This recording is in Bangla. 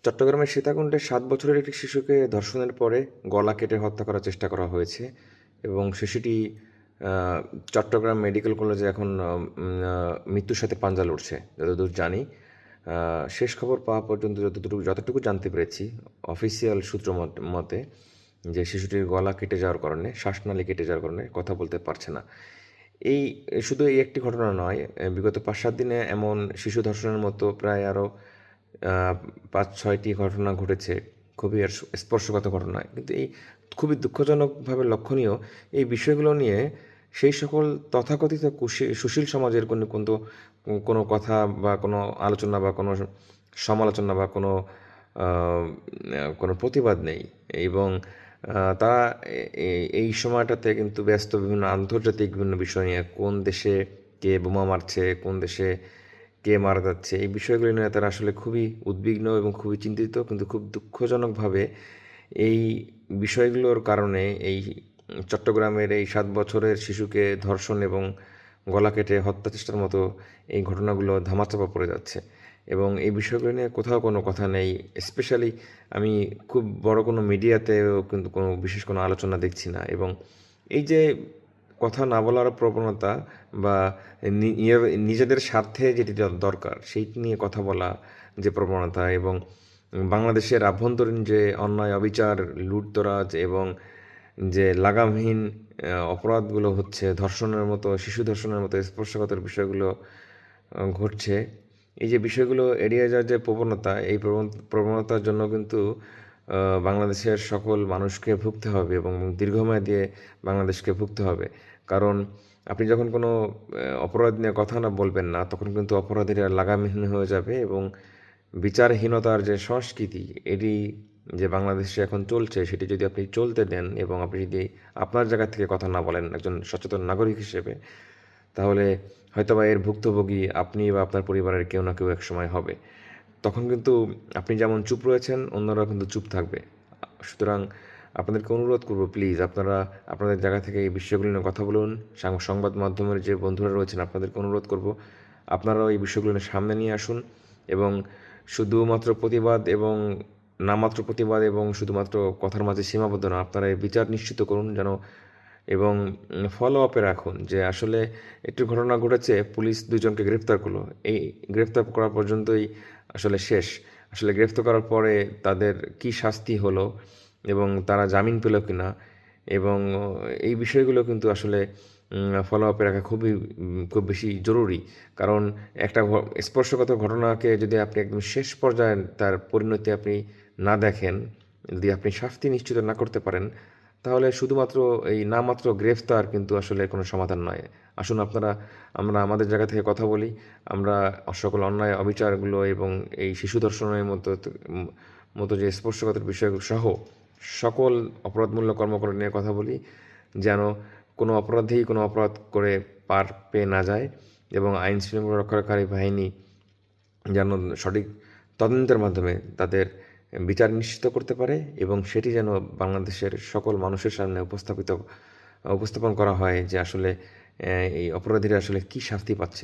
চট্টগ্রামের সীতাকুণ্ডে ৭ বছরের একটি শিশুকে ধর্ষণের পরে গলা কেটে হত্যা করার চেষ্টা করা হয়েছে এবং শিশুটি চট্টগ্রাম মেডিকেল কলেজে এখন মৃত্যুর সাথে পাঞ্জা লড়ছে যতদূর জানি। শেষ খবর পাওয়া পর্যন্ত যতটুকু জানতে পেরেছি অফিসিয়াল সূত্র মতে যে শিশুটির গলা কেটে যাওয়ার কারণে, শ্বাসনালী কেটে যাওয়ার কারণে কথা বলতে পারছে না। এই শুধু এই একটি ঘটনা নয়, বিগত ৫-৭ দিনে এমন শিশু ধর্ষণের মতো প্রায় আরও ৫-৬টি ঘটনা ঘটেছে, খুবই স্পর্শকাতর ঘটনা। কিন্তু এই খুবই দুঃখজনকভাবে লক্ষণীয় এই বিষয়গুলো নিয়ে সেই সকল তথাকথিত সুশীল সমাজের কোনো কথা বা কোনো আলোচনা বা কোনো সমালোচনা বা কোনো প্রতিবাদ নেই এবং তারা এই সময়টাতে কিন্তু ব্যস্ত বিভিন্ন আন্তর্জাতিক বিভিন্ন বিষয় নিয়ে, কোন দেশে কে বোমা মারছে, কোন দেশে কে মারা যাচ্ছে, এই বিষয়গুলি নিয়ে তারা আসলে খুবই উদ্বিগ্ন এবং খুবই চিন্তিত। কিন্তু খুব দুঃখজনকভাবে এই বিষয়গুলোর কারণে এই চট্টগ্রামের এই ৭ বছরের শিশুকে ধর্ষণ এবং গলা কেটে হত্যা চেষ্টার মতো এই ঘটনাগুলো ধামাচাপা পড়ে যাচ্ছে এবং এই বিষয়গুলো নিয়ে কোথাও কোনো কথা নেই। স্পেশালি আমি খুব বড় কোনো মিডিয়াতেও কিন্তু বিশেষ কোনো আলোচনা দেখছি না এবং এই যে কথা না বলার প্রবণতা বা নিজেদের স্বার্থে যেটি দরকার সেইটি নিয়ে কথা বলা যে প্রবণতা এবং বাংলাদেশের আভ্যন্তরীণ যে অন্যায়, অবিচার, লুটতরাজ এবং যে লাগামহীন অপরাধগুলো হচ্ছে, ধর্ষণের মতো, শিশু ধর্ষণের মতো স্পর্শকাতর বিষয়গুলো ঘটছে, এই যে বিষয়গুলো এড়িয়ে যাওয়ার যে প্রবণতা, এই প্রবণতার জন্য কিন্তু বাংলাদেশের সকল মানুষকে ভুগতে হবে এবং দীর্ঘমেয়াদী বাংলাদেশকে ভুগতে হবে। কারণ আপনি যখন কোনো অপরাধ নিয়ে কথা না বলবেন না, তখন কিন্তু অপরাধীরা লাগামহীন হয়ে যাবে এবং বিচারহীনতার যে সংস্কৃতি, এটি যে বাংলাদেশে এখন চলছে, সেটি যদি আপনি চলতে দেন এবং আপনি যদি আপনার জায়গা থেকে কথা না বলেন একজন সচেতন নাগরিক হিসেবে, তাহলে হয়তোবা এর ভুক্তভোগী আপনি বা আপনার পরিবারের কেউ না কেউ একসময় হবে। তখন কিন্তু আপনি যেমন চুপ রয়েছেন, অন্যরাও কিন্তু চুপ থাকবে। সুতরাং আপনাদেরকে অনুরোধ করব, প্লিজ আপনারা আপনাদের জায়গা থেকে এই বিষয়গুলো নিয়ে কথা বলুন। সংবাদ মাধ্যমের যে বন্ধুরা রয়েছেন, আপনাদেরকে অনুরোধ করব আপনারাও এই বিষয়গুলো নিয়ে সামনে নিয়ে আসুন এবং শুধুমাত্র প্রতিবাদ এবং নামমাত্র প্রতিবাদ এবং শুধুমাত্র কথার মাঝে সীমাবদ্ধ না, আপনারা এই বিচার নিশ্চিত করুন যেন এবং ফলো আপে রাখুন যে আসলে একটি ঘটনা ঘটেছে, পুলিশ ২ জনকে গ্রেফতার করলো। এই গ্রেফতার করা পর্যন্তই আসলে শেষ। আসলে গ্রেফতার করার পরে তাদের কী শাস্তি হলো এবং তারা জামিন পেল কিনা এবং এই বিষয়গুলো কিন্তু আসলে ফলো আপে রাখা খুব বেশি জরুরি। কারণ একটা স্পর্শকাতর ঘটনাকে যদি আপনি একদম শেষ পর্যায়ে তার পরিণতি আপনি না দেখেন, যদি আপনি শাস্তি নিশ্চিত না করতে পারেন, তাহলে শুধুমাত্র এই নামমাত্র গ্রেফতার কিন্তু আসলে কোনো সমাধান নয়। আসুন আমরা আমাদের জায়গা থেকে কথা বলি। আমরা সকল অন্যায়, অবিচারগুলো এবং এই শিশু ধর্ষণের মতো যে স্পর্শকাতর বিষয়গুলো সহ সকল অপরাধমূলক কর্মকাণ্ড নিয়ে কথা বলি, যেন কোনো অপরাধী কোনো অপরাধ করে পার পেয়ে না যায় এবং আইন শৃঙ্খলা রক্ষাকারী বাহিনী যেন সঠিক তদন্তের মাধ্যমে তাদের বিচার নিশ্চিত করতে পারে এবং সেটি যেন বাংলাদেশের সকল মানুষের সামনে উপস্থাপন করা হয় যে আসলে এই অপরাধীরা আসলে কী শাস্তি পাচ্ছে।